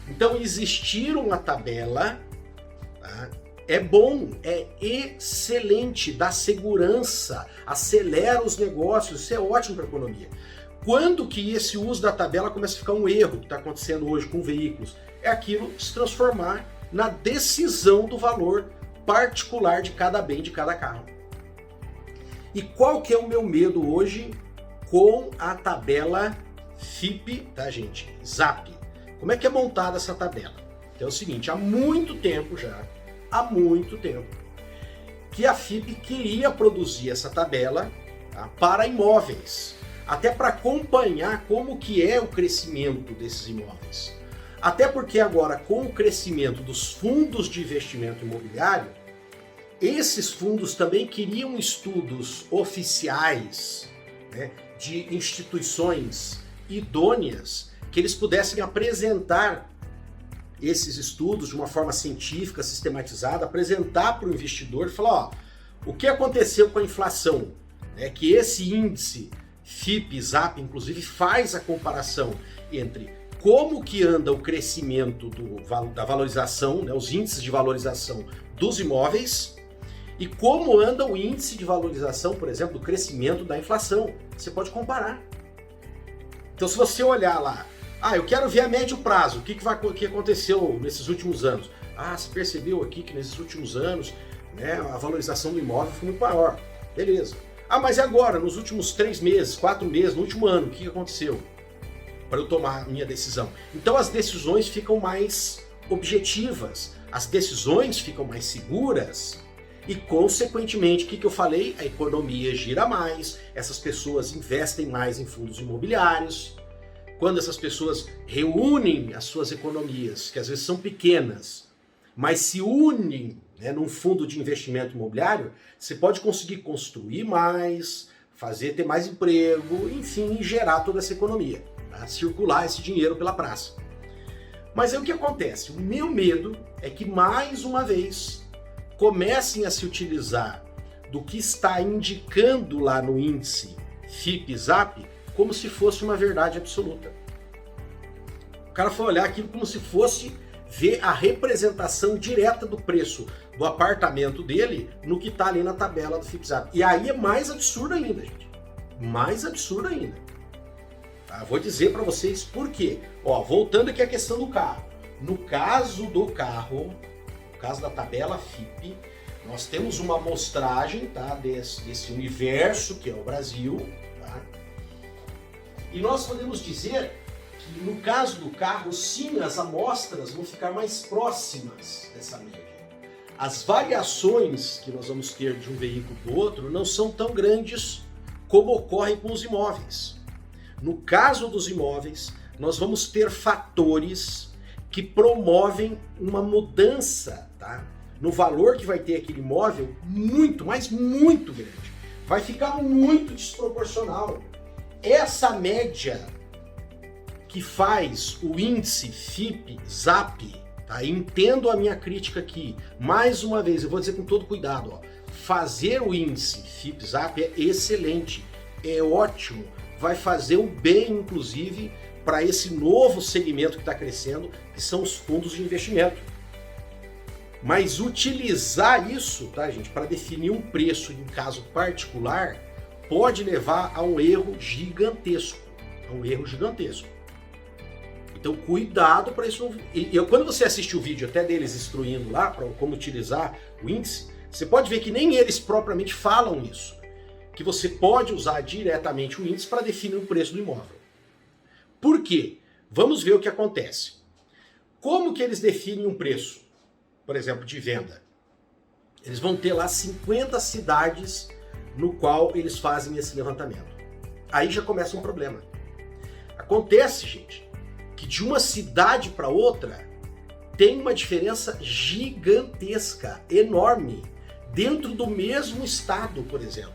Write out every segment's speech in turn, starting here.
Então, existir uma tabela, tá, é bom, é excelente, dá segurança, acelera os negócios, isso é ótimo para a economia. Quando que esse uso da tabela começa a ficar um erro, que está acontecendo hoje com veículos? É aquilo se transformar na decisão do valor particular de cada bem, de cada carro. E qual que é o meu medo hoje com a tabela FIPE, tá, gente? ZAP. Como é que é montada essa tabela? Então é o seguinte, há muito tempo, que a FIPE queria produzir essa tabela, tá, para imóveis, até para acompanhar como que é o crescimento desses imóveis. Até porque agora, com o crescimento dos fundos de investimento imobiliário, esses fundos também queriam estudos oficiais, né, de instituições idôneas, que eles pudessem apresentar esses estudos de uma forma científica, sistematizada, apresentar para o investidor e falar, ó, o que aconteceu com a inflação, né, que esse índice FIPE, ZAP, inclusive, faz a comparação entre como que anda o crescimento da valorização, né, os índices de valorização dos imóveis, e como anda o índice de valorização, por exemplo, do crescimento da inflação. Você pode comparar. Então, se você olhar lá, eu quero ver a médio prazo, o que aconteceu nesses últimos anos. Você percebeu aqui que nesses últimos anos, né, a valorização do imóvel foi muito maior. Beleza. Mas e agora, nos últimos 3 meses, 4 meses, no último ano, o que aconteceu? Para eu tomar a minha decisão. Então as decisões ficam mais objetivas, as decisões ficam mais seguras e, consequentemente, o que eu falei? A economia gira mais, essas pessoas investem mais em fundos imobiliários. Quando essas pessoas reúnem as suas economias, que às vezes são pequenas, mas se unem, né, num fundo de investimento imobiliário, você pode conseguir construir mais, ter mais emprego, enfim, gerar toda essa economia, tá? Circular esse dinheiro pela praça. Mas aí o que acontece? O meu medo é que, mais uma vez, comecem a se utilizar do que está indicando lá no índice FIPE-ZAP como se fosse uma verdade absoluta. O cara foi olhar aquilo como se fosse ver a representação direta do preço do apartamento dele no que está ali na tabela do FIPE-ZAP. E aí é mais absurdo ainda, gente. Mais absurdo ainda. Tá? Vou dizer para vocês por quê. Voltando aqui à questão do carro. No caso do carro, no caso da tabela FIPE, nós temos uma amostragem, tá, desse universo que é o Brasil. Tá? E nós podemos dizer que no caso do carro, sim, as amostras vão ficar mais próximas dessa média. As variações que nós vamos ter de um veículo para o outro não são tão grandes como ocorrem com os imóveis. No caso dos imóveis, nós vamos ter fatores que promovem uma mudança, tá, no valor que vai ter aquele imóvel muito, mas muito grande. Vai ficar muito desproporcional. Essa média que faz o índice FIPE-ZAP, tá? Entendo a minha crítica aqui. Mais uma vez, eu vou dizer com todo cuidado, fazer o índice FIPE-ZAP é excelente, é ótimo, vai fazer um bem, inclusive, para esse novo segmento que está crescendo, que são os fundos de investimento. Mas utilizar isso, tá, gente, para definir um preço em caso particular, pode levar a um erro gigantesco. Então, cuidado para isso. Quando você assiste o vídeo até deles instruindo lá para como utilizar o índice, você pode ver que nem eles propriamente falam isso. Que você pode usar diretamente o índice para definir o preço do imóvel. Por quê? Vamos ver o que acontece. Como que eles definem um preço, por exemplo, de venda? Eles vão ter lá 50 cidades no qual eles fazem esse levantamento. Aí já começa um problema. Acontece, gente, que de uma cidade para outra tem uma diferença gigantesca, enorme, dentro do mesmo estado, por exemplo.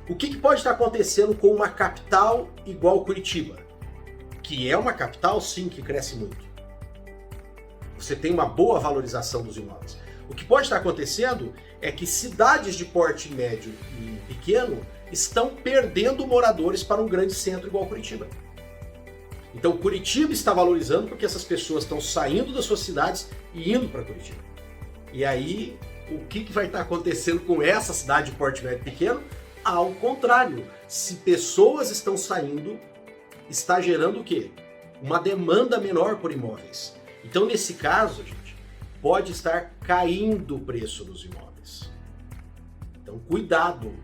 O que pode estar acontecendo com uma capital igual Curitiba? Que é uma capital, sim, que cresce muito. Você tem uma boa valorização dos imóveis. O que pode estar acontecendo é que cidades de porte médio e pequeno estão perdendo moradores para um grande centro igual Curitiba. Então Curitiba está valorizando porque essas pessoas estão saindo das suas cidades e indo para Curitiba. E aí, o que vai estar acontecendo com essa cidade de porte médio pequeno? Ao contrário, se pessoas estão saindo, está gerando o quê? Uma demanda menor por imóveis. Então, nesse caso, gente, pode estar caindo o preço dos imóveis. Então, cuidado.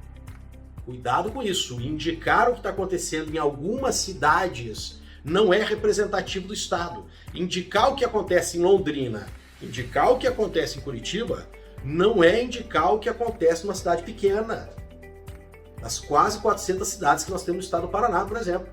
Cuidado com isso. Indicar o que está acontecendo em algumas cidades não é representativo do Estado. Indicar o que acontece em Londrina, indicar o que acontece em Curitiba, não é indicar o que acontece numa cidade pequena. Das quase 400 cidades que nós temos no estado do Paraná, por exemplo.